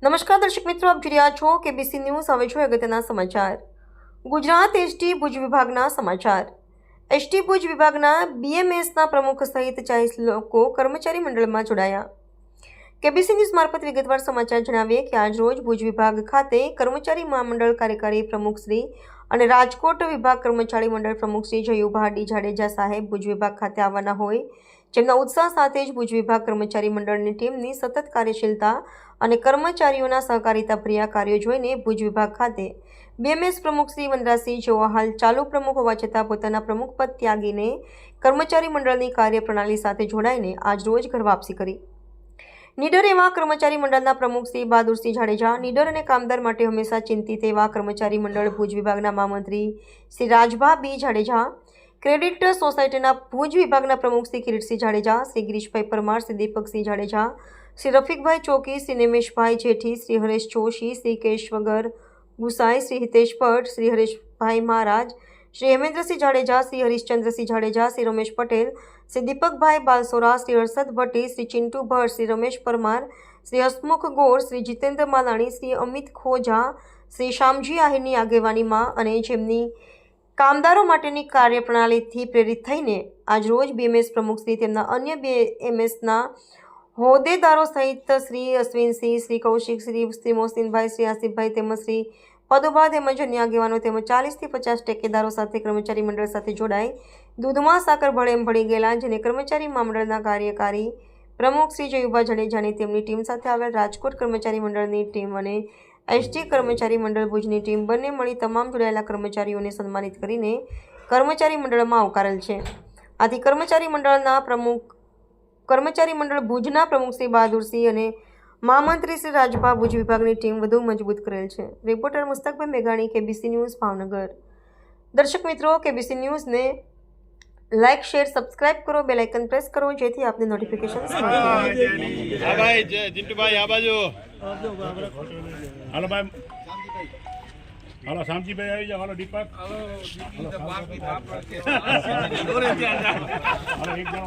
નમસ્કાર દર્શક મિત્રો, આપ જોઈ રહ્યા છો કેબીસી ન્યૂઝ। હવે જોઈએ અગત્યના સમાચાર। ગુજરાત એસટી ભુજ વિભાગના સમાચાર। એસટી ભુજ વિભાગના બીએમએસના પ્રમુખ સહિત 40 લોકો કર્મચારી મંડળમાં જોડાયા। કેબીસી ન્યૂઝ મારફત વિગતવાર સમાચાર જણાવીએ કે આજ રોજ ભુજ વિભાગ ખાતે કર્મચારી મહામંડળ કાર્યકારી પ્રમુખ શ્રી અને રાજકોટ વિભાગ કર્મચારી મંડળ પ્રમુખ શ્રી જયુભા ડી જાડેજા સાહેબ ભુજ વિભાગ ખાતે આવવાના હોય, જેમના ઉત્સાહ સાથે જ ભુજ વિભાગ કર્મચારી મંડળની ટીમની સતત કાર્યશીલતા અને કર્મચારીઓના સહકારિતા પ્રિય કાર્યો જોઈને ભુજ વિભાગ ખાતે બીએમએસ પ્રમુખ શ્રી વનરાજસિંહ, જેઓ હાલ ચાલુ પ્રમુખ હોવા છતાં પોતાના પ્રમુખ પદ ત્યાગીને કર્મચારી મંડળની કાર્યપ્રણાલી સાથે જોડાઈને આજ રોજ ઘર વાપસી કરી। નીડર એવા કર્મચારી મંડળના પ્રમુખ શ્રી બહાદુરસિંહ જાડેજા, નીડર અને કામદાર માટે હંમેશા ચિંતિત એવા કર્મચારી મંડળ ભુજ વિભાગના મહામંત્રી શ્રી રાજભા બી જાડેજા, ક્રેડિટ સોસાયટીના ભુજ વિભાગના પ્રમુખ શ્રી કિરીટસિંહ જાડેજા, શ્રી ગિરીશભાઈ પરમાર, શ્રી દીપકસિંહ જાડેજા, શ્રી રફીકભાઈ ચોકી, શ્રી નિમેશભાઈ જેઠી, શ્રી હરેશ જોશી, શ્રી કેશવગર ગુસાઈ, શ્રી હિતેશ ભટ્ટ, શ્રી હરેશભાઈ મહારાજ, શ્રી હેમેન્દ્રસિંહ જાડેજા, શ્રી હરીશચંદ્રસિંહ જાડેજા, શ્રી રમેશ પટેલ, શ્રી દીપકભાઈ બાલસોરા, શ્રી હર્ષદ ભટ્ટી, શ્રી ચિંટુ ભટ્ટ, શ્રી રમેશ પરમાર, શ્રી હસમુખ ગોર, શ્રી જીતેન્દ્ર માલાણી, શ્રી અમિત ખોજા, શ્રી શ્યામજી આહિરની આગેવાનીમાં અને જેમની કામદારો માટેની કાર્યપ્રણાલીથી પ્રેરિત થઈને આજ રોજ બીએમએસ પ્રમુખ શ્રી તેમના અન્ય બીએમએસના હોદ્દેદારો સહિત શ્રી અશ્વિનસિંહ, શ્રી કૌશિક, શ્રી મોહસિનભાઈ, શ્રી આસિફભાઈ તેમજ શ્રી પદુભા તેમજ અન્ય આગેવાનો તેમજ 40 થી 50 ટેકેદારો સાથે કર્મચારી મંડળ સાથે જોડાઈ દૂધમાં સાકર ભળે એમ ભળી ગયેલા, જેને કર્મચારી મહામંડળના કાર્યકારી પ્રમુખ શ્રી જયુભા જાડેજાની તેમની ટીમ સાથે આવેલ રાજકોટ કર્મચારી મંડળની ટીમ અને એસટી કર્મચારી મંડળ ભુજની ટીમ બંને મળી તમામ જોડાયેલા કર્મચારીઓને સન્માનિત કરીને કર્મચારી મંડળમાં આવકારેલ છે। આથી કર્મચારી મંડળ ભુજના પ્રમુખ શ્રી બહાદુરસિંહ અને મહામંત્રી શ્રી રાજભા ભુજ વિભાગની ટીમ વધુ મજબૂત કરેલ છે। રિપોર્ટર મુસ્તકભાઈ મેઘાણી, કેબીસી ન્યૂઝ, ભાવનગર। દર્શક મિત્રો, કેબીસી ન્યૂઝને લાઇક, શેર, સબસ્ક્રાઇબ કરો, બેલ આઇકન પ્રેસ કરો, જેથી આપને નોટિફિકેશન મળે। હા ભાઈ જીંટુભાઈ આ બાજુ હાલો ભાઈ, હાલો શામજીભાઈ આવી જાઓ, હાલો દીપક, હાલો એક જણ